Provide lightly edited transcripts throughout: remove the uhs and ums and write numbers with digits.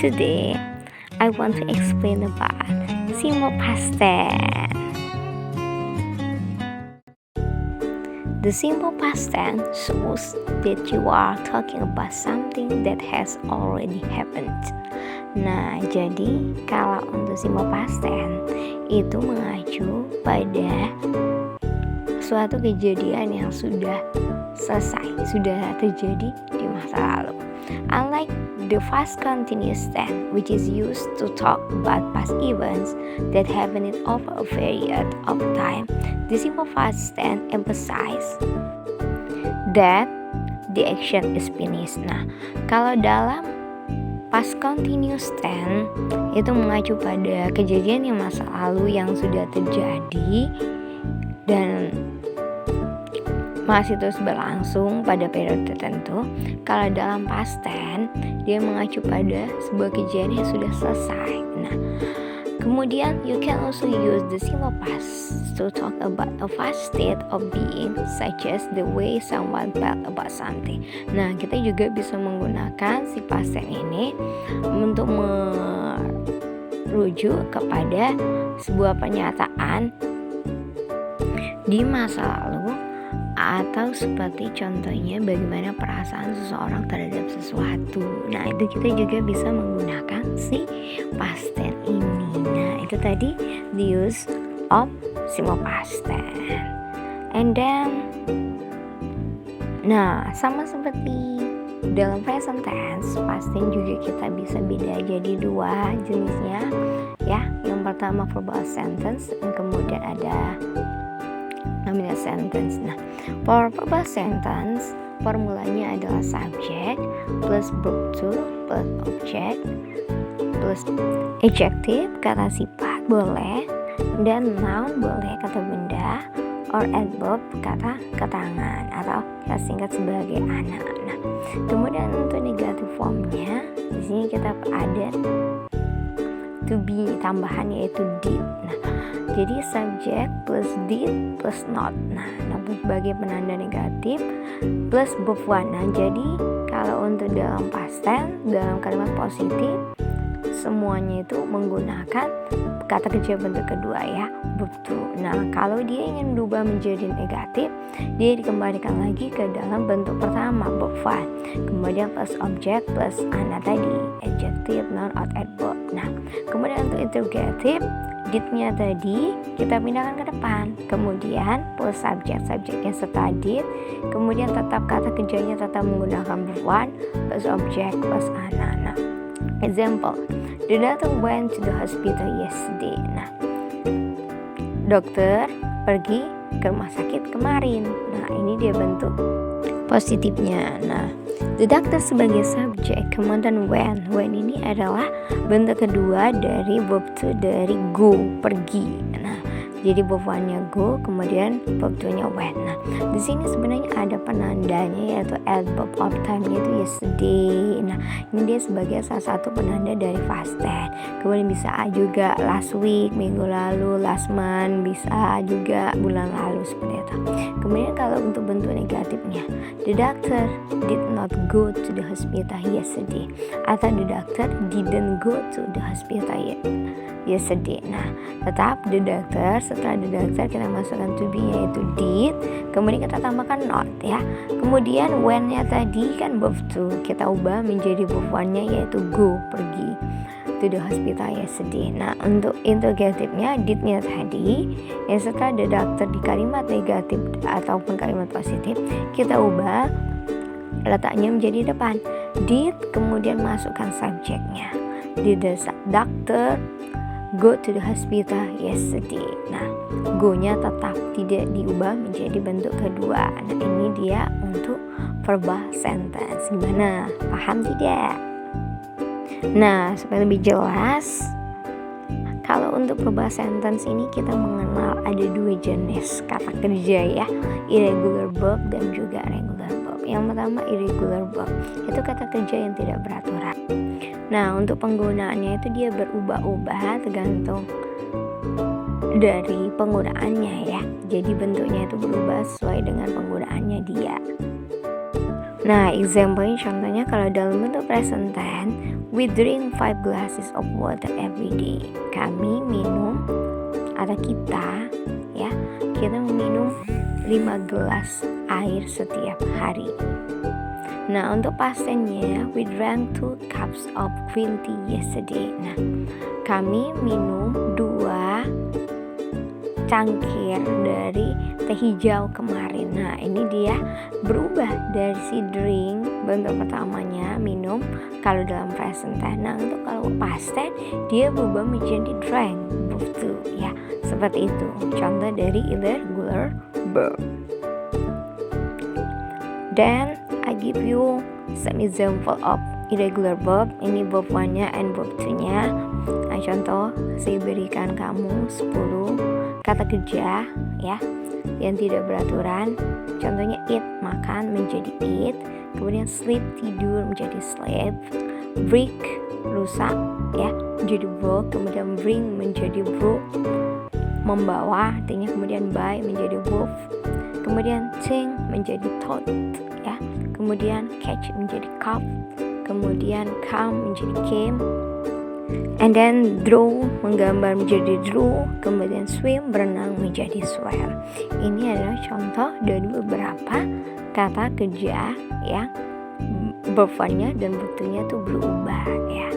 Today, I want to explain about simple past tense. The simple past tense shows that you are talking about something that has already happened. Nah, jadi kalau untuk simple past tense itu mengacu pada suatu kejadian yang sudah selesai, sudah terjadi di masa lalu. Unlike the past continuous tense, which is used to talk about past events that happened over a period of time, the simple past tense emphasize that the action is finished. Nah, kalau dalam past continuous tense itu mengacu pada kejadian yang masa lalu yang sudah terjadi dan masih terus berlangsung pada periode tertentu. Kalau dalam past tense dia mengacu pada sebuah kejadian yang sudah selesai. Nah, kemudian you can also use the simple past to talk about a past state of being, such as the way someone felt about something. Nah, kita juga bisa menggunakan si past tense ini untuk merujuk kepada sebuah pernyataan di masa lalu, atau seperti contohnya bagaimana perasaan seseorang terhadap sesuatu. Nah, itu kita juga bisa menggunakan si past tense ini. Nah, itu tadi the use of simple past tense. And then, nah, sama seperti dalam present tense, past tense juga kita bisa beda jadi dua jenisnya ya. Yang pertama verbal sentence, dan kemudian ada nominal sentence. Nah, for verbal sentence formulanya adalah subject plus verb to plus object plus adjective kata sifat boleh, dan noun boleh kata benda, or adverb kata keterangan atau kita singkat sebagai anak. Nah, kemudian untuk negative formnya di sini kita ada to be tambahan yaitu did. Nah, jadi subject plus did plus not. Nah, sebagai penanda negatif plus verb one. Nah, jadi kalau untuk dalam past tense, dalam kalimat positif semuanya itu menggunakan kata kerja bentuk kedua ya, verb to. Nah, kalau dia ingin berubah menjadi negatif, dia dikembalikan lagi ke dalam bentuk pertama, verb one. Kemudian plus object plus ana tadi, adjective, noun, or adverb. Nah, kemudian untuk interrogative, did-nya tadi kita pindahkan ke depan, kemudian plus subjeknya setelah did, kemudian tetap kata kerjanya tetap menggunakan verb one plus object plus ana. Nah, example, the doctor went to the hospital yesterday. Nah, dokter pergi ke rumah sakit kemarin. Nah, ini dia bentuk positifnya. Nah, the doctor sebagai subjek, kemudian when ini adalah bentuk kedua dari verb to dari go, pergi. Nah, jadi verb one-nya go, kemudian verb 2-nya when. Nah, di sini sebenarnya ada penandanya yaitu adverb of time-nya itu yesterday. Nah, ini dia sebagai salah satu penanda dari past tense. Kemudian bisa juga last week, minggu lalu, last month, bisa juga bulan lalu seperti itu. Kemudian kalau untuk bentuk negatifnya, the doctor did not go to the hospital yesterday, atau the doctor didn't go to the hospital yesterday. Nah, tetap the doctor, setelah the doctor kita masukkan to be yaitu did, kemudian kita tambahkan not ya. Kemudian when-nya tadi kan verb to, kita ubah menjadi verb one-nya yaitu go, pergi to the hospital yesterday. Nah, untuk interrogative-nya did-nya tadi yang setelah the doctor di kalimat negatif ataupun kalimat positif kita ubah letaknya menjadi depan did, kemudian masukkan subjeknya. Did the doctor go to the hospital yesterday. Nah, go-nya tetap tidak diubah menjadi bentuk kedua. Nah, ini dia untuk verbal sentence. Gimana? Paham tidak? Nah, supaya lebih jelas, kalau untuk verbal sentence ini kita mengenal ada dua jenis kata kerja ya, irregular verb dan juga regular verb. Yang pertama irregular verb, itu kata kerja yang tidak beraturan. Nah, untuk penggunaannya itu dia berubah-ubah tergantung dari penggunaannya ya. Jadi bentuknya itu berubah sesuai dengan penggunaannya dia. Nah, example contohnya kalau dalam bentuk present tense, We drink 5 glasses of water every day. Kami minum, atau kita meminum 5 gelas air setiap hari. Nah, untuk past tense-nya, we drank 2 cups of green tea yesterday. Nah, kami minum 2 cangkir dari teh hijau kemarin. Nah, ini dia berubah dari si drink, bentuk pertamanya minum kalau dalam present tense. Nah, untuk kalau past tense dia berubah menjadi drank, verb to, ya. Seperti itu. Contoh dari irregular verb. Then I give you some example of irregular verb. Ini verb 1-nya and verb 2-nya. Nah, contoh saya berikan kamu 10 kata kerja ya yang tidak beraturan. Contohnya eat, makan menjadi eat, kemudian sleep, tidur menjadi sleep, break, rusak ya menjadi broke, kemudian bring menjadi broke, membawa artinya, kemudian buy menjadi wolf, kemudian think menjadi thought ya, kemudian catch menjadi caught, kemudian come menjadi came, and then draw menggambar menjadi drew, kemudian swim berenang menjadi swam. Ini adalah contoh dari beberapa kata kerja yang verb-nya dan bentuknya tuh berubah ya.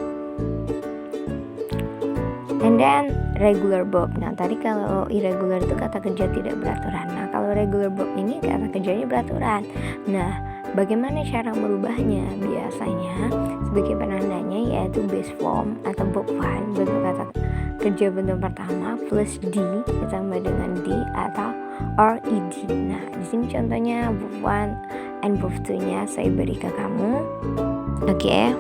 And then regular verb. Nah, tadi kalau irregular itu kata kerja tidak beraturan. Nah, kalau regular verb ini kata kerjanya beraturan. Nah, bagaimana cara merubahnya? Biasanya sebagai penandanya yaitu base form atau verb one, bentuk kata kerja bentuk pertama plus d ditambah dengan d atau or ed. Nah, di sini contohnya verb one and verb two-nya saya beri ke kamu. Oke.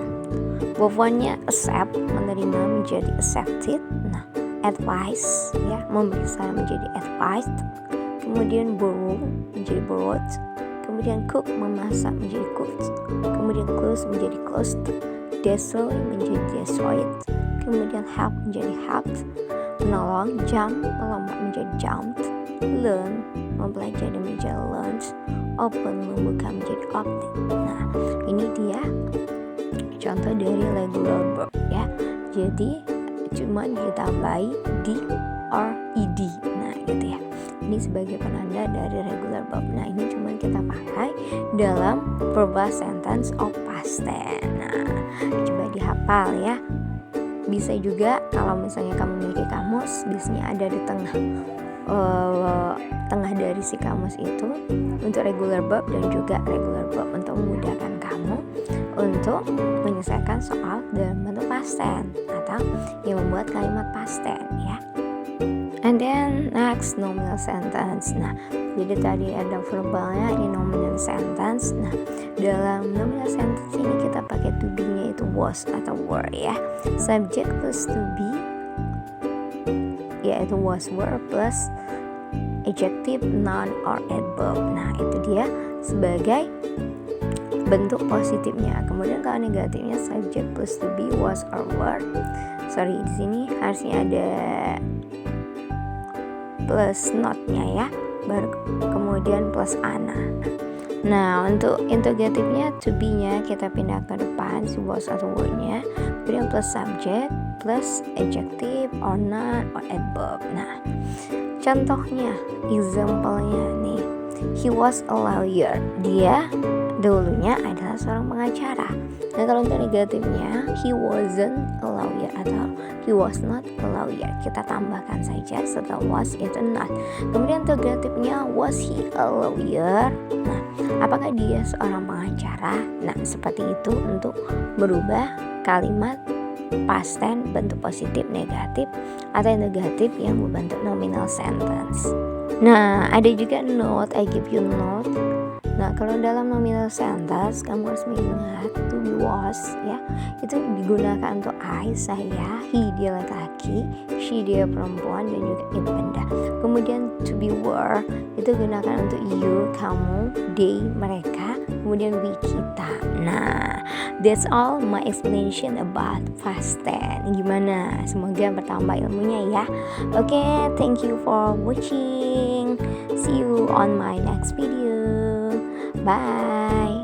Verb one-nya accept, menerima menjadi accepted. Nah, advice ya, memberi saran menjadi advised. Kemudian borrow menjadi borrowed. Kemudian cook, memasak menjadi cooked. Kemudian close menjadi closed. Destroy menjadi destroyed. Kemudian help menjadi helped. Menolong, jump, melompat menjadi jumped. Learn, mempelajari menjadi learned. Open, membuka menjadi opened. Nah, ini dia contoh dari regular verb ya. Jadi cuma ditambahi d or ed. Nah, gitu ya. Ini sebagai penanda dari regular verb. Nah, ini cuma kita pakai dalam verbal sentence of past tense. Nah, coba dihafal ya. Bisa juga kalau misalnya kamu memiliki kamus, biasanya ada di tengah dari si kamus itu untuk regular verb dan juga regular verb untuk memudahkan kamu untuk menyelesaikan soal dalam bentuk past tense atau yang membuat kalimat past tense ya. And then next nominal sentence. Nah, jadi tadi ada verbalnya, ini nominal sentence. Nah, dalam nominal sentence ini kita pakai to be-nya itu was atau were ya. Subject plus to be yaitu was, were plus adjective, noun or adverb. Nah, itu dia sebagai bentuk positifnya. Kemudian kalau negatifnya subject plus to be, was or were. Sorry, di sini harusnya ada plus not-nya ya, baru kemudian plus ana. Nah, untuk interrogatifnya to be-nya kita pindah ke depan si was atau were-nya, kemudian plus subject plus adjective or noun or adverb. Nah, contohnya, example-nya nih, he was a lawyer. Dia dulunya adalah seorang pengacara. Nah, kalau untuk negatifnya he wasn't a lawyer atau he was not a lawyer, kita tambahkan saja setelah was itu not. Kemudian interrogatifnya was he a lawyer. Nah, apakah dia seorang pengacara? Nah, seperti itu untuk berubah kalimat past tense bentuk positif, negatif atau negatif yang berbentuk nominal sentence. Nah, ada juga note, I give you note. Nah, kalau dalam nominal sentence kamu harus mengingat to be was ya, itu digunakan untuk I, saya, he dia laki-laki, she dia perempuan, dan juga it benda. Kemudian to be were itu digunakan untuk you, kamu, they mereka, kemudian we kita. Nah, that's all my explanation about past tense. Gimana? Semoga bertambah ilmunya ya. Oke, thank you for watching. See you on my next video. Bye.